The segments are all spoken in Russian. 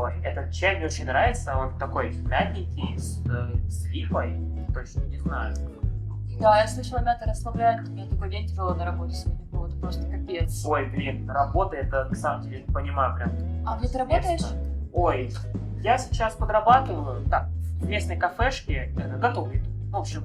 Ой, этот чай мне очень нравится, он такой мягенький, с липой, точно не знаю. Да, я слышала, мята расслабляет. У меня такой день тяжелый на работе сегодня был. Это просто капец. Ой, блин, работа, это на самом деле, не понимаю прям. А где ты работаешь? Ой, я сейчас подрабатываю, так, в местной кафешке, готовлю еду. В общем,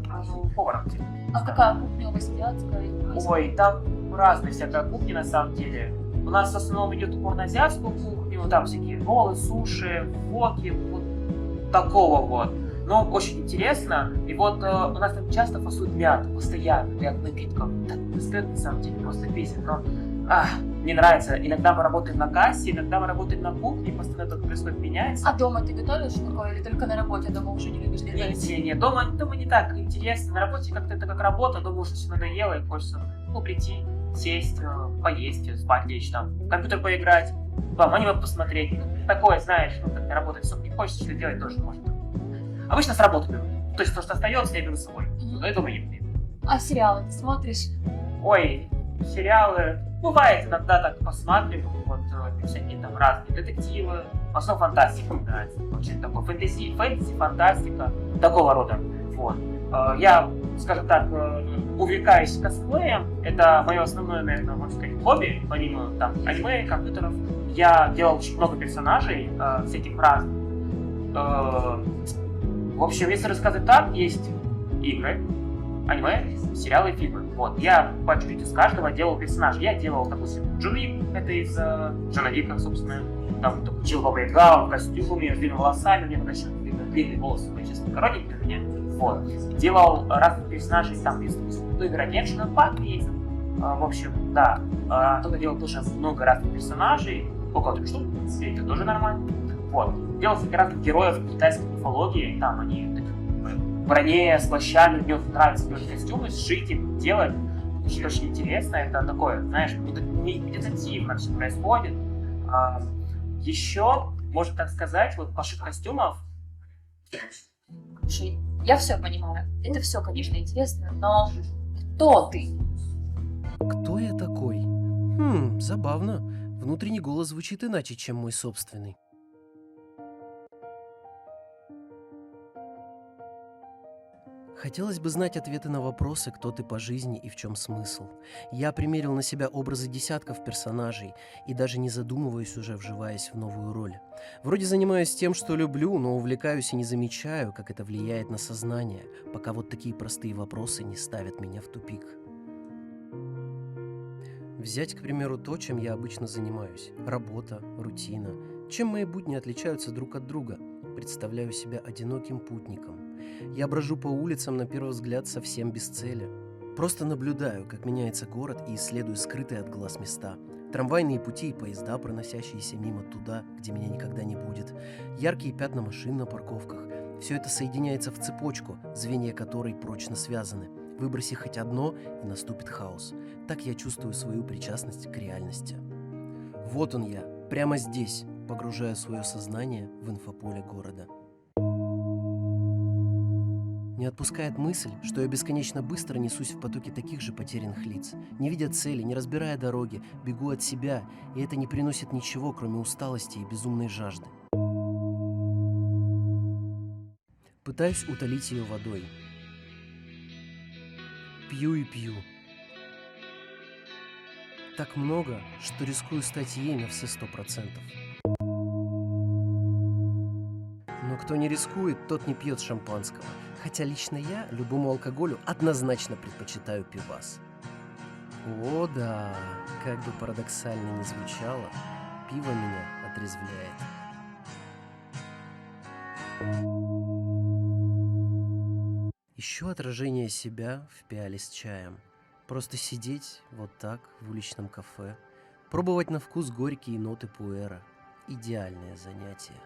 поваром. А какая кухня у вас азиатская? Ой, там разная всякая кухня на самом деле. У нас в основном идет упор на азиатскую кухню, там всякие роллы, суши, воки, вот такого вот. Но очень интересно. И вот у нас там часто фасуют мяту, постоянно, ряд напитков. Так стоит на самом деле просто песен, но мне нравится. Иногда мы работаем на кассе, иногда мы работаем на кухне, постоянно это происходит, меняется. А дома ты готовишь такое или только на работе? Дома уже не любишь готовить? Не, дома не так интересно. На работе как-то это как работа, дома уже все надоело и хочется прийти, сесть, поесть, спать лечь, там, в компьютер поиграть, вам аниме посмотреть. Такое, знаешь, как работать особо не хочется, что делать тоже можно. Обычно с работы беру. То есть то, что остается, я беру с собой. Но этого не беру. А сериалы ты смотришь? Ой, сериалы. Бывает, иногда так посматриваю, вот всякие там разные детективы. В основном фантастика мне нравится. Очень такой фэнтези, фантастика, такого рода. Вот. Я, скажем так, увлекаюсь косплеем. Это мое основное, наверное, можно сказать, хобби. Помимо там аниме, компьютеров. Я делал очень много персонажей, всяких разных. В общем, если рассказать так, есть игры, аниме, сериалы и фильмы. Вот, я по чуть-чуть из каждого делал персонажа. Я делал, допустим, Джон Уик, это из Джона Вика, собственно. Там учил Баба Яга в костюме, с длинными волосами, мне пока еще длинные волосы, честно, коротенькие у меня. Вот. Делал разных персонажей, там из игры Genshin Impact есть. В общем, да. Кто-то делал тоже много разных персонажей, около 3 штук, это тоже нормально. Вот. Делал всяких разных героев китайской мифологии, там они в броне, с плащами, мне нравится тоже костюмы, сшить их, делать. Очень интересно, это такое, знаешь, медитативно все происходит. Еще, можно так сказать, вот пошив костюмов. Слушай, я все понимаю. Это все, конечно, интересно, но кто ты? Кто я такой? Забавно. Внутренний голос звучит иначе, чем мой собственный. Хотелось бы знать ответы на вопросы, кто ты по жизни и в чем смысл. Я примерил на себя образы десятков персонажей и даже не задумываясь уже вживаясь в новую роль. Вроде занимаюсь тем, что люблю, но увлекаюсь и не замечаю, как это влияет на сознание, пока вот такие простые вопросы не ставят меня в тупик. Взять, к примеру, то, чем я обычно занимаюсь. Работа, рутина. Чем мои будни отличаются друг от друга? Представляю себя одиноким путником. Я брожу по улицам, на первый взгляд, совсем без цели. Просто наблюдаю, как меняется город, и исследую скрытые от глаз места. Трамвайные пути и поезда, проносящиеся мимо туда, где меня никогда не будет. Яркие пятна машин на парковках. Все это соединяется в цепочку, звенья которой прочно связаны. Выброси хоть одно, и наступит хаос. Так я чувствую свою причастность к реальности. Вот он я, прямо здесь, погружая свое сознание в инфополе города. Не отпускает мысль, что я бесконечно быстро несусь в потоке таких же потерянных лиц. Не видя цели, не разбирая дороги, бегу от себя, и это не приносит ничего, кроме усталости и безумной жажды. Пытаюсь утолить ее водой. Пью и пью. Так много, что рискую стать ей на все 100%. Но кто не рискует, тот не пьет шампанского. Хотя лично я любому алкоголю однозначно предпочитаю пивас. О да, как бы парадоксально ни звучало, пиво меня отрезвляет. Ищу отражение себя в пиале с чаем. Просто сидеть вот так в уличном кафе, пробовать на вкус горькие ноты пуэра. Идеальное занятие.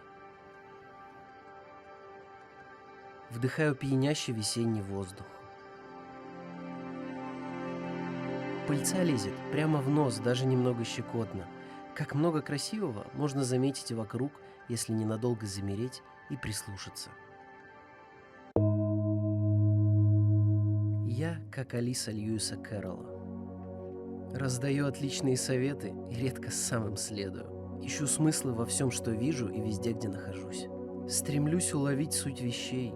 Вдыхаю пьянящий весенний воздух. Пыльца лезет прямо в нос, даже немного щекотно. Как много красивого можно заметить вокруг, если ненадолго замереть и прислушаться. Я как Алиса Льюиса Кэрролла. Раздаю отличные советы и редко сам им следую. Ищу смыслы во всем, что вижу, и везде, где нахожусь. Стремлюсь уловить суть вещей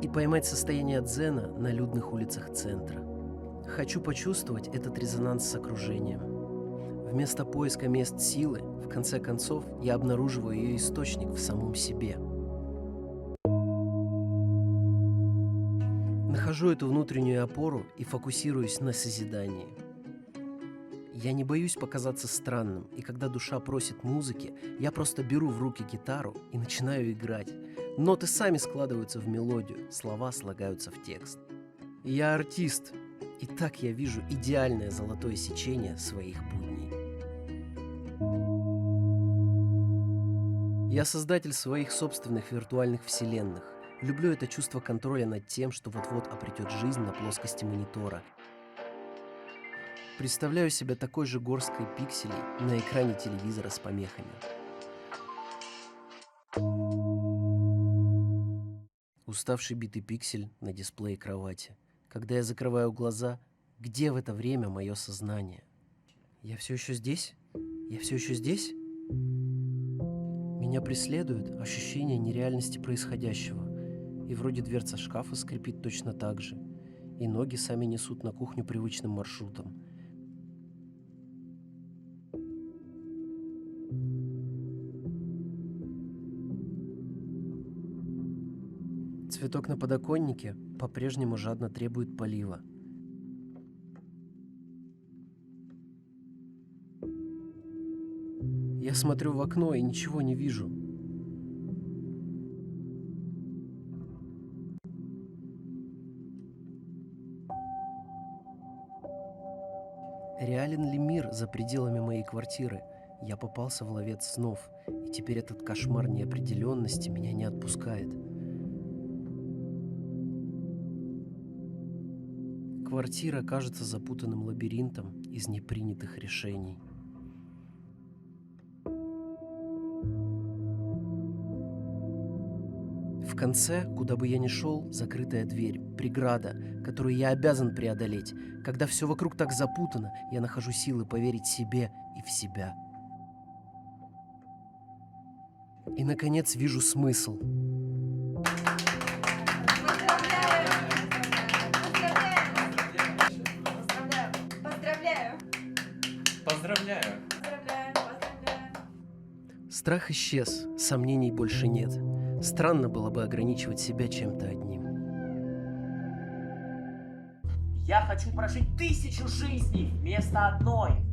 и поймать состояние дзена на людных улицах центра. Хочу почувствовать этот резонанс с окружением. Вместо поиска мест силы, в конце концов, я обнаруживаю ее источник в самом себе. Нахожу эту внутреннюю опору и фокусируюсь на созидании. Я не боюсь показаться странным, и когда душа просит музыки, я просто беру в руки гитару и начинаю играть. Ноты сами складываются в мелодию, слова слагаются в текст. Я артист, и так я вижу идеальное золотое сечение своих будней. Я создатель своих собственных виртуальных вселенных. Люблю это чувство контроля над тем, что вот-вот обретет жизнь на плоскости монитора. Представляю себя такой же горсткой пикселей на экране телевизора с помехами. Уставший битый пиксель на дисплее кровати. Когда я закрываю глаза, где в это время мое сознание? Я все еще здесь? Я все еще здесь? Меня преследует ощущение нереальности происходящего. И вроде дверца шкафа скрипит точно так же. И ноги сами несут на кухню привычным маршрутом. Цветок на подоконнике по-прежнему жадно требует полива. Я смотрю в окно и ничего не вижу. Реален ли мир за пределами моей квартиры? Я попался в ловец снов, и теперь этот кошмар неопределенности меня не отпускает. Квартира кажется запутанным лабиринтом из непринятых решений. В конце, куда бы я ни шел, закрытая дверь, преграда, которую я обязан преодолеть. Когда все вокруг так запутано, я нахожу силы поверить себе и в себя. И, наконец, вижу смысл. Поздравляю! Страх исчез, сомнений больше нет. Странно было бы ограничивать себя чем-то одним. Я хочу прожить 1000 жизней вместо одной.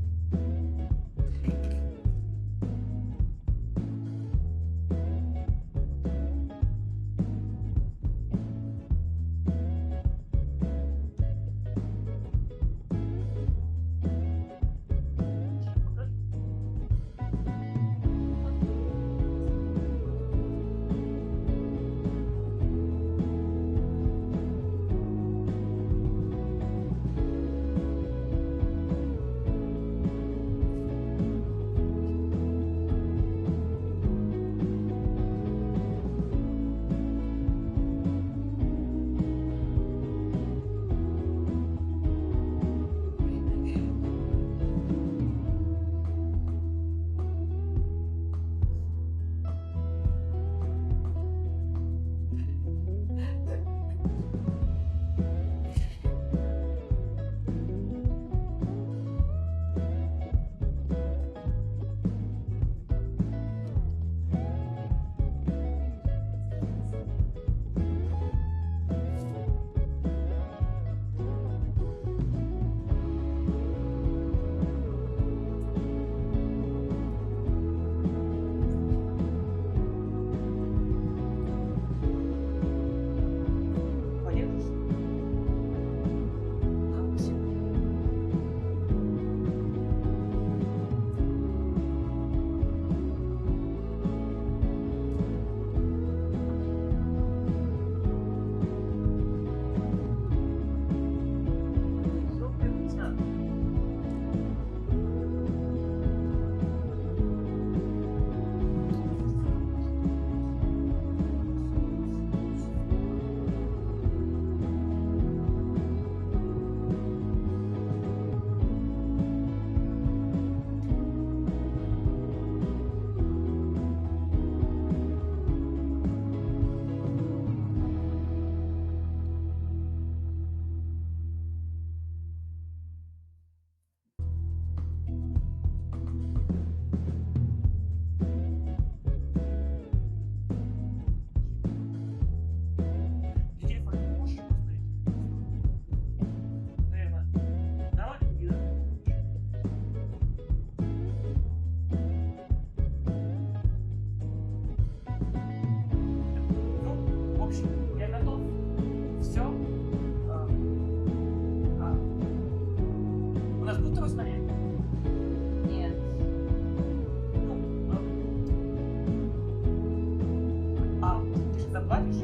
заплатишь?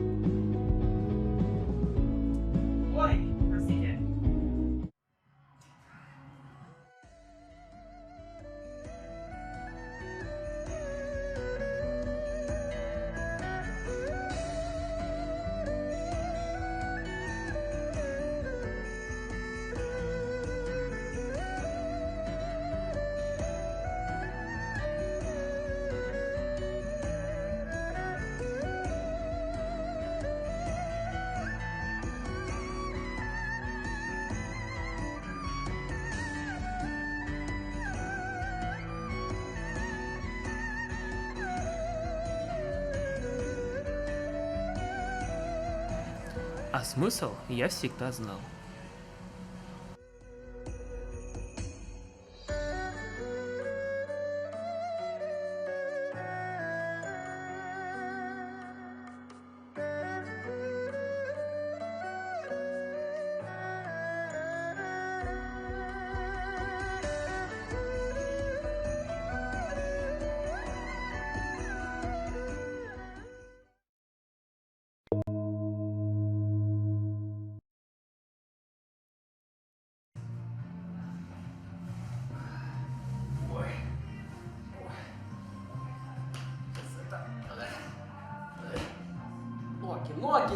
Ой, простите. А смысл я всегда знал.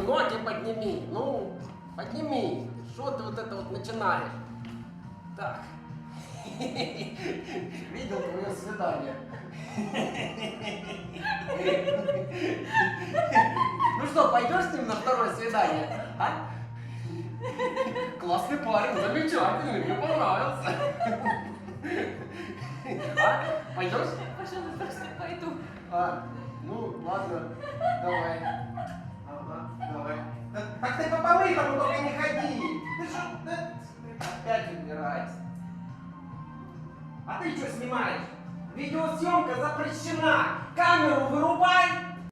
Ноги подними. Ну, подними. Что ты вот это вот начинаешь? Так. Видел твое свидание. Ну что, пойдешь с ним на второе свидание? А? Классный парень, замечательный, мне понравился. А? Пойдешь? Пожалуй, просто пойду. А, ну ладно, давай. Ага, давай. Так ты по помытому только не ходи. Ты что, опять убирайся. А ты что снимаешь? Видеосъемка запрещена. Камеру вырубай.